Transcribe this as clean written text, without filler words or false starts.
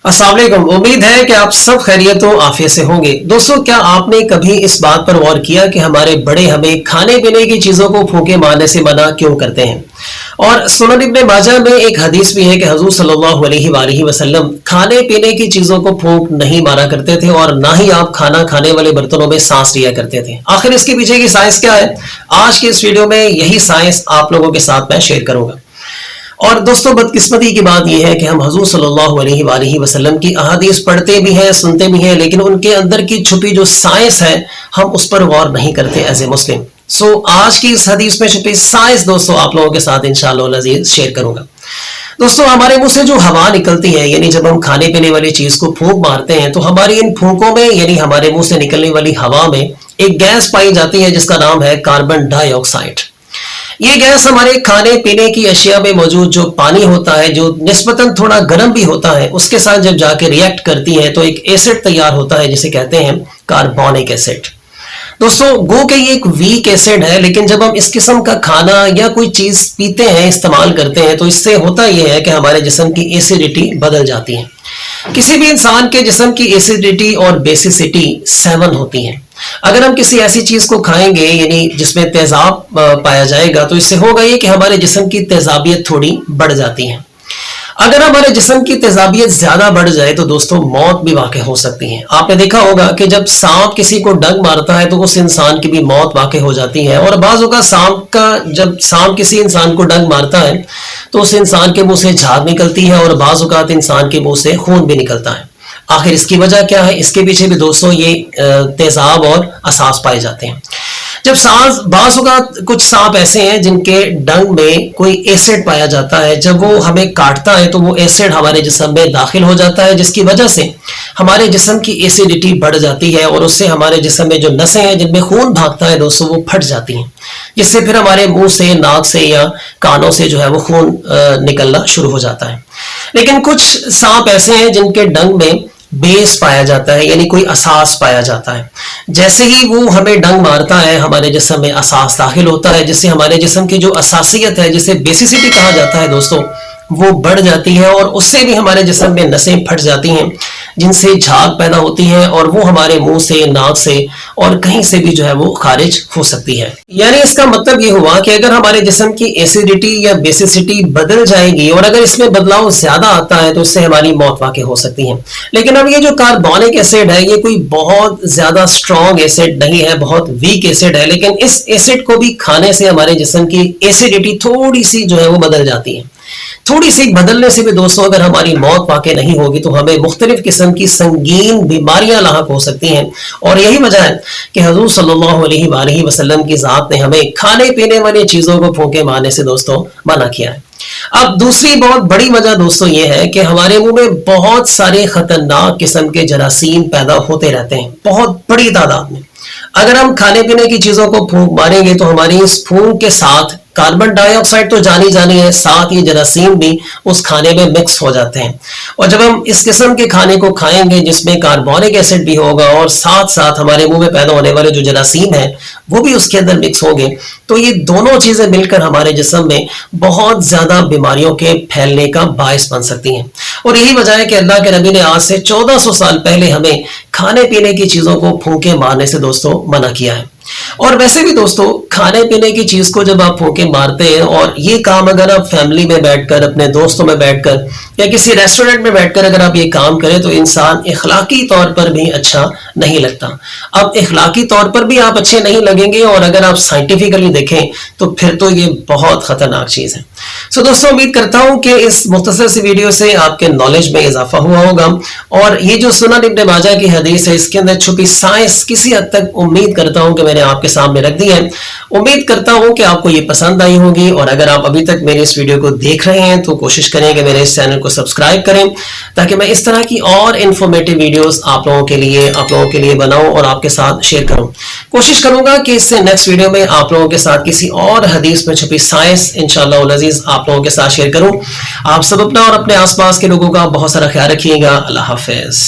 अस्सलाम वालेकुम। उम्मीद है कि आप सब खैरियत और आफियत से होंगे। दोस्तों, क्या आपने कभी इस बात पर गौर किया कि हमारे बड़े हमें खाने पीने की चीज़ों को फूंके मारने से मना क्यों करते हैं? और सुनन इब्ने माजा में एक हदीस भी है कि हुज़ूर सल्लल्लाहु अलैहि वसल्लम खाने पीने की चीज़ों को फूंक नहीं मारा करते थे और ना ही आप खाना खाने वाले बर्तनों में सांस लिया करते थे। आखिर इसके पीछे की साइंस क्या है? आज की इस वीडियो में यही साइंस आप लोगों के साथ मैं शेयर करूंगा। और दोस्तों, बदकिस्मती की बात यह है कि हम हुज़ूर सल्लल्लाहु अलैहि वसल्लम की अहादीस पढ़ते भी हैं, सुनते भी हैं, लेकिन उनके अंदर की छुपी जो साइंस है हम उस पर गौर नहीं करते एज ए मुस्लिम। सो आज की इस हदीस में छुपी साइंस दोस्तों आप लोगों के साथ इंशाअल्लाह अज़ीज़ शेयर करूंगा। दोस्तों, हमारे मुंह से जो हवा निकलती है, यानी जब हम खाने पीने वाली चीज को फूंक मारते हैं तो हमारी इन फूंकों में यानी हमारे मुंह से निकलने वाली हवा में एक गैस पाई जाती है जिसका नाम है कार्बन डाइऑक्साइड। ये गैस हमारे खाने पीने की अशिया में मौजूद जो पानी होता है, जो निस्बतन थोड़ा गर्म भी होता है, उसके साथ जब जाके रिएक्ट करती है तो एक एसिड तैयार होता है जिसे कहते हैं कार्बोनिक एसिड। दोस्तों, गो के ये एक वीक एसिड है, लेकिन जब हम इस किस्म का खाना या कोई चीज पीते हैं, इस्तेमाल करते हैं, तो इससे होता यह है कि हमारे जिस्म की एसिडिटी बदल जाती है। किसी भी इंसान के जिस्म की एसिडिटी और बेसिसिटी 7 होती है। अगर हम किसी ऐसी चीज को खाएंगे यानी जिसमें तेजाब पाया जाएगा तो इससे होगा ये कि हमारे जिस्म की तेजाबियत थोड़ी बढ़ जाती है। अगर हमारे जिस्म की तेजाबियत ज्यादा बढ़ जाए तो दोस्तों मौत भी वाक़ई हो सकती है। आपने देखा होगा कि जब सांप किसी को डंक मारता है तो उस इंसान की भी मौत वाक़ई हो जाती है। और बाज़ औक़ात जब सांप किसी इंसान को डंक मारता है तो उस इंसान के मुंह से झाग निकलती है और बाज़ औक़ात इंसान के मुंह से खून भी निकलता है। आखिर इसकी वजह क्या है? इसके पीछे भी दोस्तों ये तेजाब और असास पाए जाते हैं। जब बाज़ औक़ात कुछ सांप ऐसे हैं जिनके डंग में कोई एसिड पाया जाता है, जब वो हमें काटता है तो वो एसिड हमारे जिस्म में दाखिल हो जाता है, जिसकी वजह से हमारे जिस्म की एसिडिटी बढ़ जाती है और उससे हमारे जिस्म में जो नसें हैं जिनमें खून भागता है दोस्तों वो फट जाती हैं, जिससे फिर हमारे मुंह से, नाक से या कानों से जो है वो खून निकलना शुरू हो जाता है। लेकिन कुछ सांप ऐसे हैं जिनके डंग में बेस पाया जाता है, यानी कोई असास पाया जाता है। जैसे ही वो हमें डंग मारता है हमारे जिस्म में असास दाखिल होता है, जिससे हमारे जिस्म की जो असासियत है, जिसे बेसिसिटी कहा जाता है दोस्तों, वो बढ़ जाती है और उससे भी हमारे जिस्म में नसें फट जाती हैं, जिनसे झाग पैदा होती है और वो हमारे मुंह से, नाक से और कहीं से भी जो है वो खारिज हो सकती है। यानी इसका मतलब ये हुआ कि अगर हमारे जिस्म की एसिडिटी या बेसिसिटी बदल जाएगी और अगर इसमें बदलाव ज्यादा आता है तो इससे हमारी मौत वाक़ई हो सकती है। लेकिन अब ये जो कार्बोनिक एसिड है ये कोई बहुत ज्यादा स्ट्रॉन्ग एसिड नहीं है, बहुत वीक एसिड है, लेकिन इस एसिड को भी खाने से हमारे जिस्म की एसिडिटी थोड़ी सी जो है वो बदल जाती है। थोड़ी सी बदलने से भी दोस्तों अगर हमारी मौत वाक़ई नहीं होगी तो हमें मुख्तलिफ किस्म की संगीन बीमारियां लाहक हो सकती हैं। और यही वजह है कि हुज़ूर सल्लल्लाहु अलैहि वसल्लम की ज़ात ने हमें खाने पीने वाली चीज़ों को फूंके मारने से दोस्तों मना किया है। अब दूसरी बहुत बड़ी वजह दोस्तों ये है कि हमारे मुंह में बहुत सारे खतरनाक किस्म के जरासीम पैदा होते रहते हैं, बहुत बड़ी तादाद में। अगर हम खाने पीने की चीज़ों को फूंक मारेंगे तो हमारी इस फूंक के साथ कार्बन डाइऑक्साइड तो जानी है, साथ ही जरासीम भी उस खाने में मिक्स हो जाते हैं। और जब हम इस किस्म के खाने को खाएंगे जिसमें कार्बोनिक एसिड भी होगा और साथ साथ हमारे मुंह में पैदा होने वाले जो जरासीम है वो भी उसके अंदर मिक्स होंगे, तो ये दोनों चीजें मिलकर हमारे जिस्म में बहुत ज्यादा बीमारियों के फैलने का बायस बन सकती हैं। और यही वजह है कि अल्लाह के नबी ने आज से 1400 साल पहले हमें खाने पीने की चीजों को फूंके मारने से दोस्तों मना किया है। और वैसे भी दोस्तों खाने पीने की चीज को जब आप फूंके मारते हैं, और ये काम अगर आप फैमिली में बैठकर, अपने दोस्तों में बैठकर या किसी रेस्टोरेंट में बैठकर अगर आप ये काम करें तो इंसान इखलाकी तौर पर भी अच्छा नहीं लगता। अब इखलाकी तौर पर भी आप अच्छे नहीं लगेंगे और अगर आप साइंटिफिकली देखें तो फिर तो ये बहुत खतरनाक चीज है। सो दोस्तों, उम्मीद करता हूं कि इस मुख्तसर सी वीडियो से आपके नॉलेज में इजाफा हुआ होगा। और ये जो सुनन इब्ने माजा की हदीस है इसके अंदर छुपी साइंस किसी हद तक उम्मीद करता हूं कि मैंने आपके सामने रख दी है। उम्मीद करता हूं कि आपको ये पसंद आई होगी। और अगर आप अभी तक मेरे इस वीडियो को देख रहे हैं तो कोशिश करें कि मेरे इस चैनल को सब्सक्राइब करें ताकि मैं इस तरह की और इंफॉर्मेटिव वीडियोस आप लोगों के लिए बनाऊं और आपके साथ शेयर करूं। कोशिश करूंगा कि इससे नेक्स्ट वीडियो में आप लोगों के साथ किसी और हदीस में छुपी साइंस इंशाअल्लाह अज़ीज़ आप लोगों के साथ शेयर करूं। आप सब अपना और अपने आसपास के लोगों का बहुत सारा ख्याल रखिएगा। अल्लाह हाफिज।